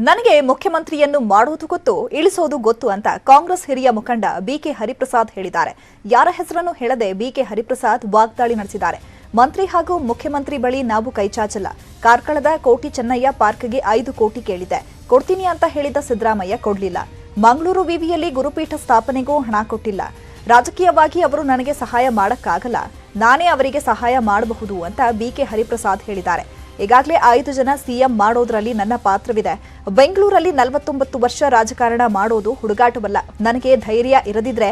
ನನಗೆ ಮುಖ್ಯಮಂತ್ರಿಯನ್ನು ಮಾಡುವುದು ಗೊತ್ತು, ಇಳಿಸೋದು ಗೊತ್ತು ಅಂತ ಕಾಂಗ್ರೆಸ್ ಹಿರಿಯ ಮುಖಂಡ ಬಿಕೆ ಹರಿಪ್ರಸಾದ್ ಹೇಳಿದ್ದಾರೆ. ಯಾರ ಹೆಸರನ್ನು ಹೇಳದೆ ಬಿಕೆ ಹರಿಪ್ರಸಾದ್ ವಾಗ್ದಾಳಿ ನಡೆಸಿದ್ದಾರೆ. ಮಂತ್ರಿ ಹಾಗೂ ಮುಖ್ಯಮಂತ್ರಿ ಬಳಿ ನಾವು ಕೈಚಾಚಲ್ಲ. ಕಾರ್ಕಳದ ಕೋಟಿ ಚೆನ್ನಯ್ಯ ಪಾರ್ಕ್ಗೆ 5 ಕೋಟಿ ಕೇಳಿದೆ, ಕೊಡ್ತೀನಿ ಅಂತ ಹೇಳಿದ ಸಿದ್ದರಾಮಯ್ಯ ಕೊಡ್ಲಿಲ್ಲ. ಮಂಗಳೂರು ವಿವಿಯಲ್ಲಿ ಗುರುಪೀಠ ಸ್ಥಾಪನೆಗೂ ಹಣ ಕೊಟ್ಟಿಲ್ಲ. ರಾಜಕೀಯವಾಗಿ ಅವರು ನನಗೆ ಸಹಾಯ ಮಾಡಕ್ಕಾಗಲ್ಲ, ನಾನೇ ಅವರಿಗೆ ಸಹಾಯ ಮಾಡಬಹುದು ಅಂತ ಬಿಕೆ ಹರಿಪ್ರಸಾದ್ ಹೇಳಿದ್ದಾರೆ. ಈಗಾಗಲೇ 5 ಜನ ಸಿಎಂ ಮಾಡೋದ್ರಲ್ಲಿ ನನ್ನ ಪಾತ್ರವಿದೆ. ಬೆಂಗಳೂರಲ್ಲಿ 49 ವರ್ಷ ರಾಜಕಾರಣ ಮಾಡೋದು ಹುಡುಗಾಟವಲ್ಲ. ನನಗೆ ಧೈರ್ಯ ಇರದಿದ್ರೆ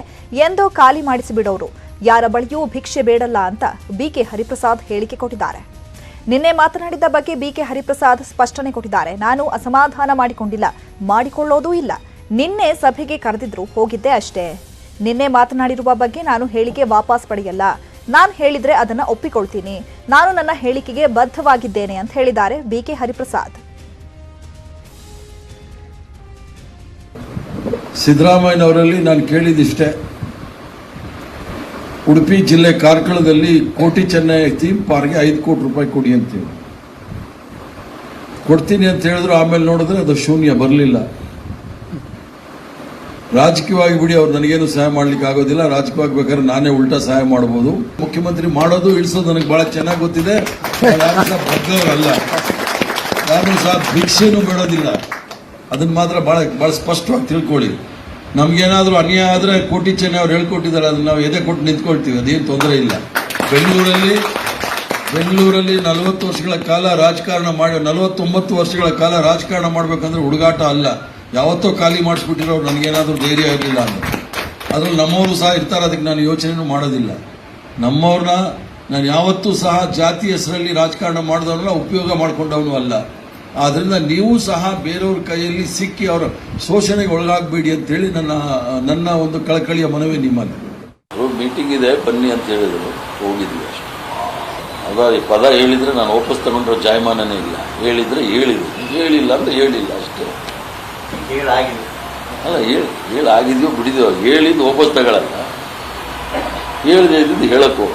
ಎಂದೋ ಖಾಲಿ ಮಾಡಿಸಿಬಿಡೋರು. ಯಾರ ಬಳಿಯೂ ಭಿಕ್ಷೆ ಬೇಡಲ್ಲ ಅಂತ ಬಿಕೆ ಹರಿಪ್ರಸಾದ್ ಹೇಳಿಕೆ ಕೊಟ್ಟಿದ್ದಾರೆ. ನಿನ್ನೆ ಮಾತನಾಡಿದ ಬಗ್ಗೆ ಬಿಕೆ ಹರಿಪ್ರಸಾದ್ ಸ್ಪಷ್ಟನೆ ಕೊಟ್ಟಿದ್ದಾರೆ. ನಾನು ಅಸಮಾಧಾನ ಮಾಡಿಕೊಳ್ಳೋದೂ ಇಲ್ಲ. ನಿನ್ನೆ ಸಭೆಗೆ ಕರೆದಿದ್ರು, ಹೋಗಿದ್ದೆ ಅಷ್ಟೇ. ನಿನ್ನೆ ಮಾತನಾಡಿರುವ ಬಗ್ಗೆ ನಾನು ಹೇಳಿಕೆ ವಾಪಸ್ ಪಡೆಯಲ್ಲ. ನಾನು ಹೇಳಿದ್ರೆ ಅದನ್ನ ಒಪ್ಪಿಕೊಳ್ತೀನಿ. ನಾನು ನನ್ನ ಹೇಳಿಕೆಗೆ ಬದ್ಧವಾಗಿದ್ದೇನೆ ಅಂತ ಹೇಳಿದ್ದಾರೆ ಬಿಕೆ ಹರಿಪ್ರಸಾದ್. ಸಿದ್ದರಾಮಯ್ಯನವರಲ್ಲಿ ನಾನು ಕೇಳಿದಿಷ್ಟೇ, ಉಡುಪಿ ಜಿಲ್ಲೆ ಕಾರ್ಕಳದಲ್ಲಿ ಕೋಟಿ ಚೆನ್ನೈ ಥೀಮ್ ಪಾರ್ಕ್ಗೆ 5 ಕೋಟಿ ರೂಪಾಯಿ ಕೊಡಿ ಅಂತೀವಿ. ಕೊಡ್ತೀನಿ ಅಂತ ಹೇಳಿದ್ರು, ಆಮೇಲೆ ನೋಡಿದ್ರೆ ಅದು ಶೂನ್ಯ, ಬರಲಿಲ್ಲ. ರಾಜಕೀಯವಾಗಿ ಬಿಡಿ, ಅವ್ರು ನನಗೇನು ಸಹಾಯ ಮಾಡ್ಲಿಕ್ಕೆ ಆಗೋದಿಲ್ಲ. ರಾಜಕೀಯವಾಗಿ ಬೇಕಾದ್ರೆ ನಾನೇ ಉಲ್ಟಾ ಸಹಾಯ ಮಾಡಬಹುದು. ಮುಖ್ಯಮಂತ್ರಿ ಮಾಡೋದು ಇಳಿಸೋದು ನನಗೆ ಬಹಳ ಚೆನ್ನಾಗಿ ಗೊತ್ತಿದೆ. ಬಗ್ಗವರಲ್ಲ, ನಾನು ಸಹ ಭಿಕ್ಷೆನೂ ಬೇಡೋದಿಲ್ಲ. ಅದನ್ನ ಮಾತ್ರ ಬಹಳ ಸ್ಪಷ್ಟವಾಗಿ ತಿಳ್ಕೊಳ್ಳಿ. ನಮ್ಗೇನಾದ್ರೂ ಅನ್ಯಾಯ ಆದ್ರೆ ಕೋಟಿ ಚೆನ್ನೈ ಅವ್ರು ಹೇಳ್ಕೊಟ್ಟಿದ್ದಾರೆ, ಅದನ್ನ ನಾವು ಎದೆ ಕೊಟ್ಟು ನಿಂತ್ಕೊಳ್ತೀವಿ, ಅದೇನು ತೊಂದರೆ ಇಲ್ಲ. ಬೆಂಗಳೂರಲ್ಲಿ 40 ವರ್ಷಗಳ ಕಾಲ ರಾಜಕಾರಣ ಮಾಡಿ 49 ವರ್ಷಗಳ ಕಾಲ ರಾಜಕಾರಣ ಮಾಡ್ಬೇಕಂದ್ರೆ ಹುಡುಗಾಟ ಅಲ್ಲ. ಯಾವತ್ತೋ ಖಾಲಿ ಮಾಡಿಸ್ಬಿಟ್ಟಿರೋರು ನನಗೇನಾದ್ರೂ ಧೈರ್ಯ ಇರಲಿಲ್ಲ ಅಂದ್ರೆ. ಅದ್ರಲ್ಲಿ ನಮ್ಮವರು ಸಹ ಇರ್ತಾರೆ, ಅದಕ್ಕೆ ನಾನು ಯೋಚನೆನೂ ಮಾಡೋದಿಲ್ಲ. ನಮ್ಮವ್ರನ್ನ ನಾನು ಯಾವತ್ತೂ ಸಹ ಜಾತಿ ಹೆಸರಲ್ಲಿ ರಾಜಕಾರಣ ಮಾಡಿದವನ್ನ ಉಪಯೋಗ ಮಾಡ್ಕೊಂಡವನು ಅಲ್ಲ. ಆದ್ರಿಂದ ನೀವು ಸಹ ಬೇರೆಯವ್ರ ಕೈಯಲ್ಲಿ ಸಿಕ್ಕಿ ಅವರ ಶೋಷಣೆಗೆ ಒಳಗಾಗಬೇಡಿ ಅಂತೇಳಿ ನನ್ನ ಒಂದು ಕಳಕಳಿಯ ಮನವಿ ನಿಮ್ಮಲ್ಲಿ. ಮೀಟಿಂಗ್ ಇದೆ ಬನ್ನಿ ಅಂತ ಹೇಳಿದ್ರು, ಹೋಗಿದ್ವಿ ಅಷ್ಟೇ. ಅದ ಪದ ಹೇಳಿದ್ರೆ ನಾನು ವಾಪಸ್ ತಗೊಂಡ್ರೆ ಜಾಯಮಾನನೇ ಇಲ್ಲ. ಹೇಳಿದ್ರೆ ಹೇಳಿದ್ರು, ಹೇಳಿಲ್ಲ ಅಂದ್ರೆ ಹೇಳಿಲ್ಲ ಅಷ್ಟೇ. ಅಲ್ಲ, ಹೇಳಾಗಿದ್ಯೋ ಬಿಡಿದ್ಯೋ, ಹೇಳಿದ್ದು ವಾಪಸ್ ತಗೊಳಲ್ಲ, ಹೇಳದೇ ಇದ್ದಿದ್ದು ಹೇಳಕ್ ಹೋಗ.